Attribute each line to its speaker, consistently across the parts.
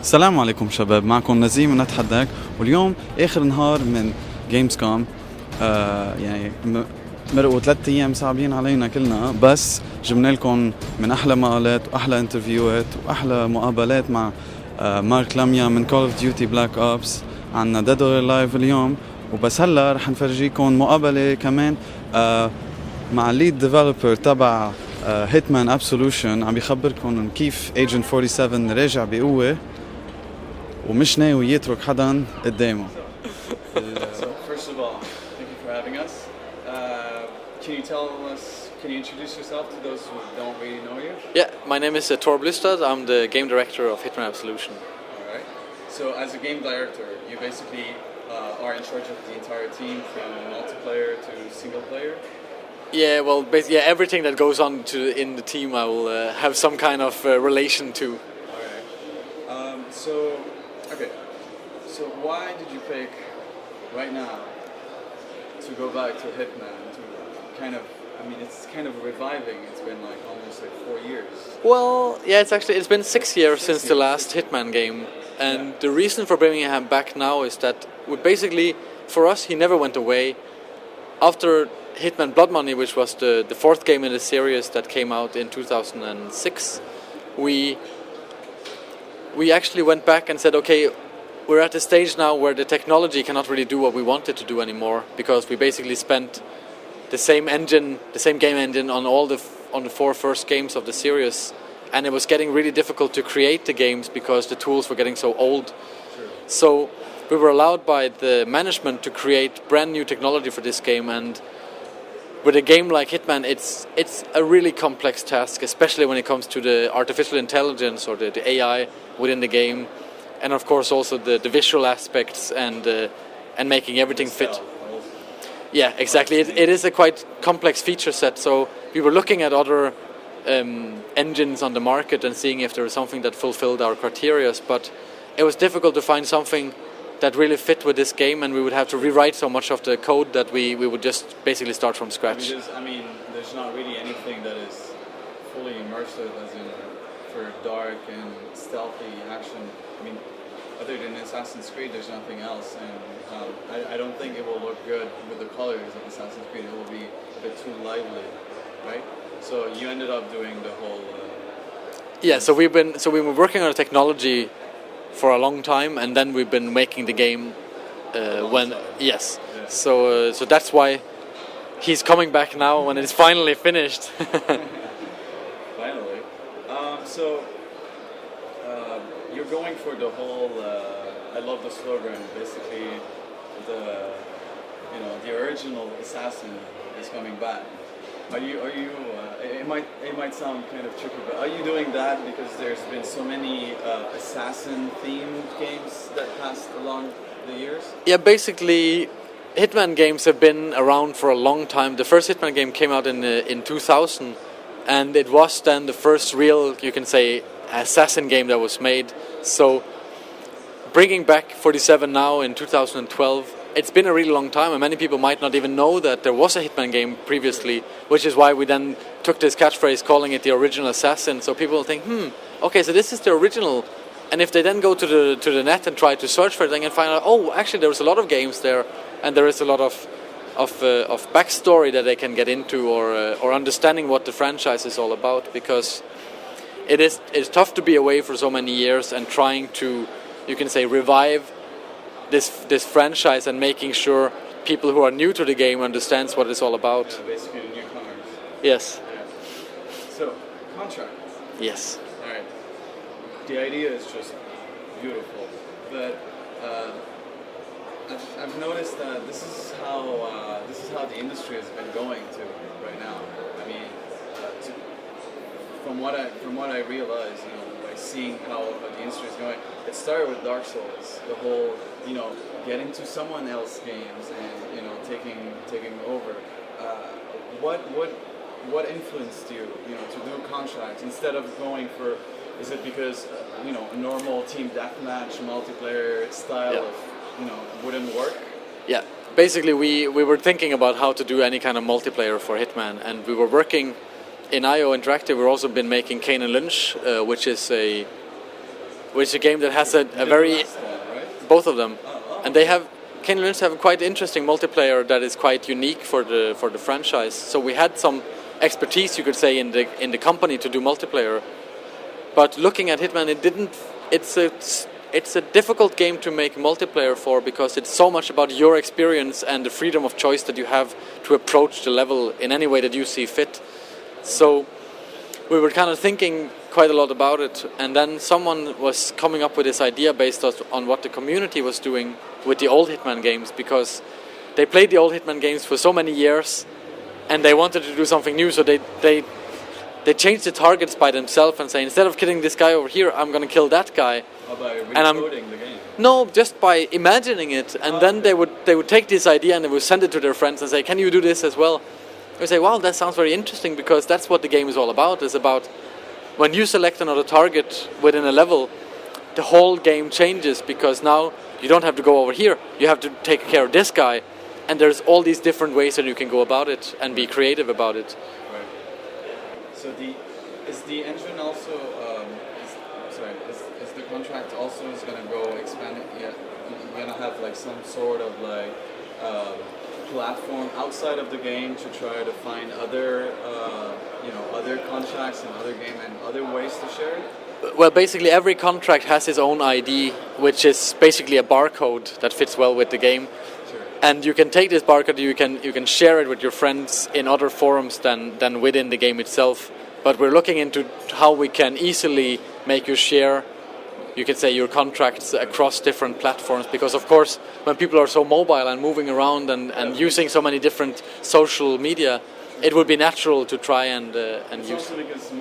Speaker 1: السلام عليكم شباب، معكم نزيم من نتحدث. واليوم آخر نهار من Gamescom. يعني مرقوا 3 أيام صعبين علينا كلنا، بس جبنا لكم من أحلى مقالات وأحلى انترفيوات وأحلى مقابلات مع مارك لاميا من Call of Duty Black Ops. عنا ديدور لايف اليوم، وبس هلا رح نفرجيكم مقابلة كمان مع الليد ديفلوبر تبع Hitman Absolution. عم بيخبركم كيف Agent 47 راجع بقوة ومش ناوي يترك حدا قدامه.
Speaker 2: So first of all, thank you for having us. Can you introduce yourself to those who don't really know you?
Speaker 3: Yeah, my name is Tore Blystad. I'm the game director of Hitman Absolution.
Speaker 2: All right. So as a game director, you basically are in charge of the entire team from multiplayer to single player.
Speaker 3: Yeah, well, basically, yeah, everything that goes on in the team, I will have some kind of relation to.
Speaker 2: All right. So why did you pick right now to go back to Hitman to kind of? I mean, it's kind of reviving. It's been like almost like 4 years.
Speaker 3: Well, yeah, it's been 6 years since the last Hitman game, and the reason for bringing him back now is that we basically, for us, he never went away. After Hitman Blood Money, which was the 4th game in the series that came out in 2006, we actually went back and said, okay, we're at a stage now where the technology cannot really do what we wanted to do anymore, because we basically spent the same game engine on the 4 first games of the series, and it was getting really difficult to create the games because the tools were getting so old.
Speaker 2: Sure.
Speaker 3: So we were allowed by the management to create brand new technology for this game, and with a game like Hitman, it's a really complex task, especially when it comes to the artificial intelligence or the AI within the game, and of course also the visual aspects and making everything fit. Yeah, exactly. It is a quite complex feature set, so we were looking at other engines on the market and seeing if there was something that fulfilled our criteria, but it was difficult to find something that really fit with this game, and we would have to rewrite so much of the code that we would just basically start from scratch.
Speaker 2: There's not really anything that is fully immersive, as in for dark and stealthy action. I mean, other than Assassin's Creed, there's nothing else, and I don't think it will look good with the colors of Assassin's Creed. It will be a bit too lively, right? So you ended up doing the whole.
Speaker 3: Yeah, so we've been working on the technology for a long time, and then we've been making the game when yes. Yeah. So that's why he's coming back now when it's finally finished.
Speaker 2: Finally, you're going for the whole. I love the slogan. Basically, the original assassin is coming back. Are you? It might sound kind of tricky, but are you doing that because there's been so many assassin-themed games that passed along the years?
Speaker 3: Yeah, basically, Hitman games have been around for a long time. The first Hitman game came out in 2000, and it was then the first real, you can say, assassin game that was made. So, bringing back 47 now in 2012. It's been a really long time, and many people might not even know that there was a Hitman game previously, which is why we then took this catchphrase calling it the original assassin. So people will think, okay, so this is the original. And if they then go to the net and try to search for it, they can find out, oh, actually there is a lot of games there, and there is a lot of backstory that they can get into, or understanding what the franchise is all about, because it's tough to be away for so many years and trying to, you can say, revive this franchise and making sure people who are new to the game understands what it's all about.
Speaker 2: Yeah, basically the newcomers.
Speaker 3: Yes.
Speaker 2: Yeah. So, contract.
Speaker 3: Yes.
Speaker 2: All right. The idea is just beautiful, but I've noticed that this is how the industry has been going to right now. I mean, from what I realize, by seeing how the industry is going, it started with Dark Souls. The whole, getting to someone else's games and taking over. What influenced you, to do contracts instead of going for? Is it because a normal team deathmatch multiplayer style wouldn't work?
Speaker 3: Yeah, basically we were thinking about how to do any kind of multiplayer for Hitman, and we were working in IO Interactive. We've also been making Kane and Lynch, which is a which is a game that has a very
Speaker 2: Right?
Speaker 3: both of them, and they have Kenny Lynch have a quite interesting multiplayer that is quite unique for the franchise. So we had some expertise, you could say, in the company to do multiplayer. But looking at Hitman, it's a difficult game to make multiplayer for because it's so much about your experience and the freedom of choice that you have to approach the level in any way that you see fit. So we were kind of thinking quite a lot about it, and then someone was coming up with this idea based on what the community was doing with the old Hitman games, because they played the old Hitman games for so many years and they wanted to do something new, so they changed the targets by themselves and say, instead of killing this guy over here, I'm going to kill that guy.
Speaker 2: How about recoding the game?
Speaker 3: No, just by imagining it, and then they would take this idea and they would send it to their friends and say, can you do this as well? We say, wow, that sounds very interesting, because that's what the game is all about. It's about when you select another target within a level, the whole game changes, because now you don't have to go over here, you have to take care of this guy, and there's all these different ways that you can go about it and be creative about it.
Speaker 2: Right. So is the engine also is the contract also is going to go expand? Yeah, you're going to have like some sort of like platform outside of the game to try to find other other contracts and other game and other ways to share it?
Speaker 3: Well, basically every contract has its own ID, which is basically a barcode that fits well with the game.
Speaker 2: Sure.
Speaker 3: And you can take this barcode, you can share it with your friends in other forums than within the game itself. But we're looking into how we can easily make you share, you can say, your contracts across different platforms, because of course when people are so mobile and moving around and using so many different social media, it would be natural to try and
Speaker 2: it's
Speaker 3: use.
Speaker 2: Also because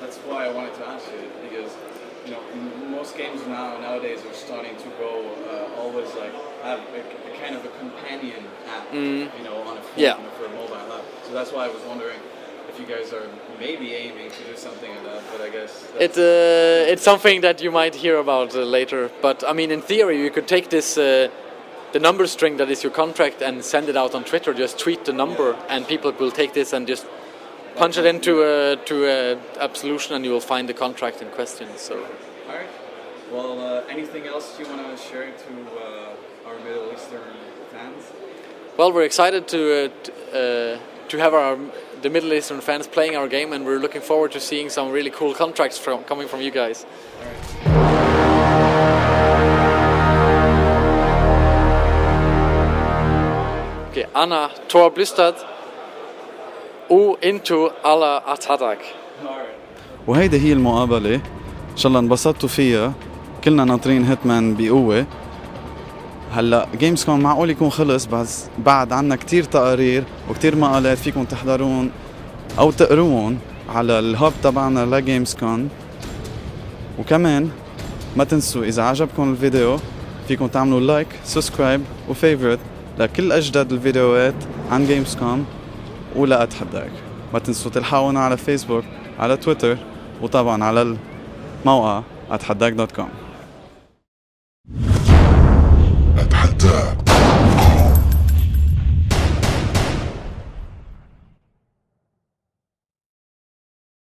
Speaker 2: that's why I wanted to ask you, because most games nowadays are starting to go always like have a kind of a companion app, on a phone for a mobile app. So that's why I was wondering if you guys are maybe aiming to do something like that, but I guess
Speaker 3: it's something that you might hear about later. But I mean, in theory, you could take this the number string that is your contract and send it out on Twitter. Just tweet the number, and people will take this and just punch it into Absolution, and you will find the contract in question. So,
Speaker 2: all right. Well, anything else you want to share to our Middle Eastern fans?
Speaker 3: Well, we're excited to have the Middle Eastern fans playing our game, and we're looking forward to seeing some really cool contracts coming from you guys.
Speaker 2: All right.
Speaker 3: Okay, أنا Tore Blystad وإنتو على أتحدك.
Speaker 1: وهيدي هي المقابلة، إن شاء الله انبسطتوا فيها. كلنا ناطرين هيتمان بقوة. هلا جيمز كوم معقول يكون خلص، بس بعد عنا كتير تقارير وكتير مقالات فيكم تحضرون أو تقروون على الهاب تبعنا لجيمز كوم. وكمان ما تنسوا إذا عجبكم الفيديو فيكم تعملوا لايك، سبسكرايب وفيفورت لكل أجدد الفيديوهات عن جيمز كوم ولا أتحداك. ما تنسوا تلحقونا على فيسبوك، على تويتر، وطبعا على الموقع @حداك.com.